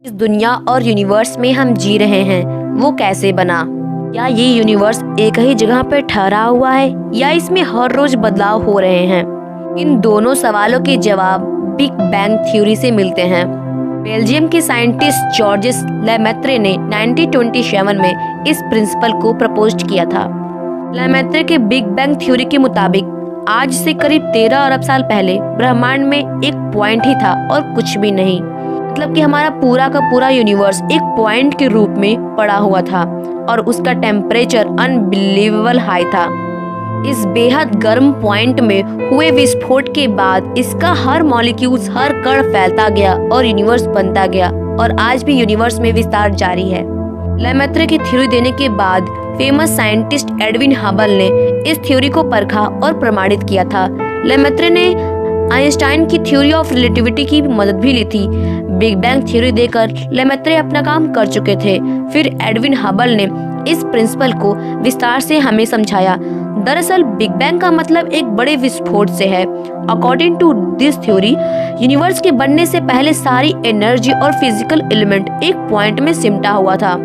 इस दुनिया और यूनिवर्स में हम जी रहे हैं वो कैसे बना? क्या ये यूनिवर्स एक ही जगह पर ठहरा हुआ है या इसमें हर रोज बदलाव हो रहे हैं? इन दोनों सवालों के जवाब बिग बैंग थ्योरी से मिलते हैं। बेल्जियम के साइंटिस्ट जॉर्जेस लेमेत्रे ने 1927 में इस प्रिंसिपल को प्रपोज किया था। लेमेत्रे के बिग बैंग थ्योरी के मुताबिक आज से करीब 13 अरब साल पहले ब्रह्मांड में एक पॉइंट ही था और कुछ भी नहीं। मतलब कि हमारा पूरा का पूरा यूनिवर्स एक पॉइंट के रूप में पड़ा हुआ था और उसका टेम्परेचर अनबिलीवेबल हाई था। इस बेहद गर्म पॉइंट में हुए विस्फोट के बाद इसका हर मॉलिक्यूल्स, हर कण फैलता गया और यूनिवर्स बनता गया और आज भी यूनिवर्स में विस्तार जारी है। लेमेत्रे की थ्योरी देने के बाद फेमस साइंटिस्ट एडविन हबल ने इस थ्योरी को परखा और प्रमाणित किया था। लेमेत्रे ने आइंस्टाइन की थ्योरी ऑफ रिलेटिविटी की मदद भी ली थी। बिग बैंग थ्योरी देकर लेमेत्रे अपना काम कर चुके थे। फिर एडविन हबल ने इस प्रिंसिपल को विस्तार से हमें समझाया। दरअसल बिग बैंग का मतलब एक बड़े विस्फोट से है। According to this theory, universe के बनने से पहले सारी एनर्जी और फिजिकल एलिमेंट एक पॉइंट में सिमटा हुआ था।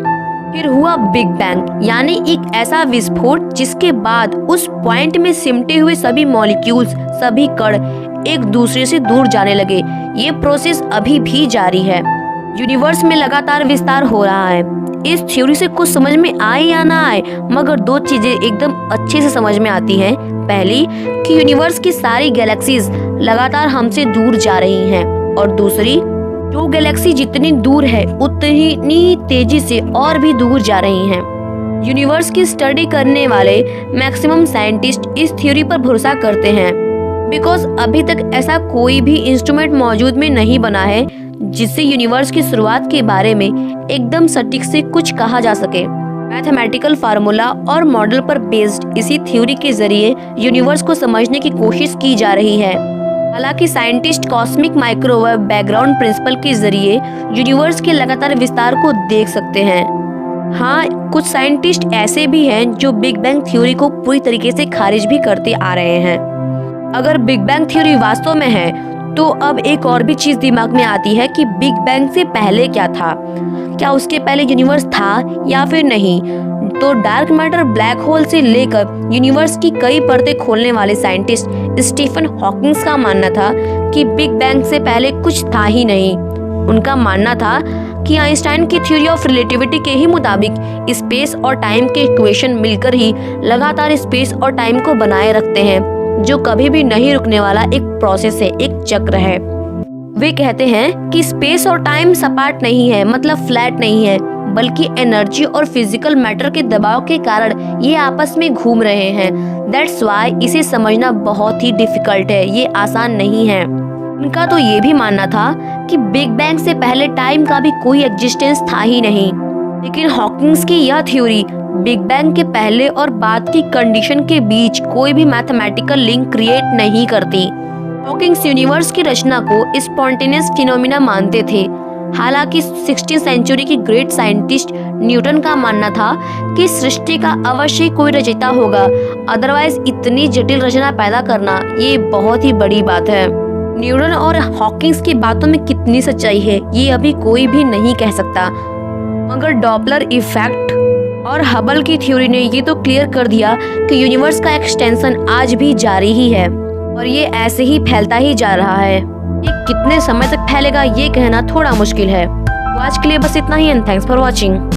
फिर हुआ बिग बैंग, यानी एक ऐसा विस्फोट जिसके बाद उस पॉइंट में सिमटे हुए सभी मॉलिक्यूल्स, सभी कण एक दूसरे से दूर जाने लगे। ये प्रोसेस अभी भी जारी है। यूनिवर्स में लगातार विस्तार हो रहा है। इस थ्योरी से कुछ समझ में आए या ना आए, मगर दो चीजें एकदम अच्छे से समझ में आती हैं। पहली कि यूनिवर्स की सारी गैलेक्सीज लगातार हमसे दूर जा रही हैं, और दूसरी जो गैलेक्सी जितनी दूर है उतनी तेजी से और भी दूर जा रही हैं। यूनिवर्स की स्टडी करने वाले मैक्सिमम साइंटिस्ट इस थ्योरी पर भरोसा करते हैं, बिकॉज अभी तक ऐसा कोई भी इंस्ट्रूमेंट मौजूद में नहीं बना है जिससे यूनिवर्स की शुरुआत के बारे में एकदम सटीक से कुछ कहा जा सके। मैथमेटिकल फार्मूला और मॉडल पर बेस्ड इसी थ्योरी के जरिए यूनिवर्स को समझने की कोशिश की जा रही है। हालांकि scientist cosmic microwave background principle के जरिए यूनिवर्स के लगातार विस्तार को देख सकते हैं। हाँ, कुछ साइंटिस्ट ऐसे भी हैं जो बिग बैंग थ्योरी को पूरी तरीके से खारिज भी करते आ रहे हैं। अगर बिग बैंग थ्योरी वास्तव में है तो अब एक और भी चीज दिमाग में आती है कि बिग बैंग से पहले क्या था। क्या उसके पहले यूनिवर्स था या फिर नहीं? तो डार्क मैटर, ब्लैक होल से लेकर यूनिवर्स की कई परतें खोलने वाले साइंटिस्ट स्टीफन हॉकिंग्स का मानना था कि बिग बैंग से पहले कुछ था ही नहीं। उनका मानना था कि आइंस्टाइन की थ्योरी ऑफ रिलेटिविटी के ही मुताबिक स्पेस और टाइम के इक्वेशन मिलकर ही लगातार स्पेस और टाइम को बनाए रखते हैं, जो कभी भी नहीं रुकने वाला एक प्रोसेस है, एक चक्र है। वे कहते हैं कि स्पेस और टाइम सपाट नहीं है, मतलब फ्लैट नहीं है, बल्कि एनर्जी और फिजिकल मैटर के दबाव के कारण ये आपस में घूम रहे हैं। दैट्स व्हाई इसे समझना बहुत ही डिफिकल्ट है, ये आसान नहीं है। उनका तो ये भी मानना था कि बिग बैंग से पहले टाइम का भी कोई एग्जिस्टेंस था ही नहीं। लेकिन हॉकिंग्स की यह थ्योरी बिग बैंग के पहले और बाद की कंडीशन के बीच कोई भी मैथमेटिकल लिंक क्रिएट नहीं करती। हॉकिंग्स यूनिवर्स की रचना को स्पॉन्टेनियस फिनोमिना मानते थे। हालांकि 16वीं सेंचुरी की ग्रेट साइंटिस्ट न्यूटन का मानना था कि सृष्टि का अवश्य कोई रचयिता होगा, अदरवाइज इतनी जटिल रचना पैदा करना ये बहुत ही बड़ी बात है। न्यूटन और हॉकिंग्स की बातों में कितनी सच्चाई है ये अभी कोई भी नहीं कह सकता, मगर डॉपलर इफेक्ट और हबल की थ्योरी ने ये तो क्लियर कर दिया कि यूनिवर्स का एक्सटेंशन आज भी जारी ही है और ये ऐसे ही फैलता ही जा रहा है। ये कितने समय तक फैलेगा ये कहना थोड़ा मुश्किल है। तो आज के लिए बस इतना ही, एंड थैंक्स फॉर वॉचिंग।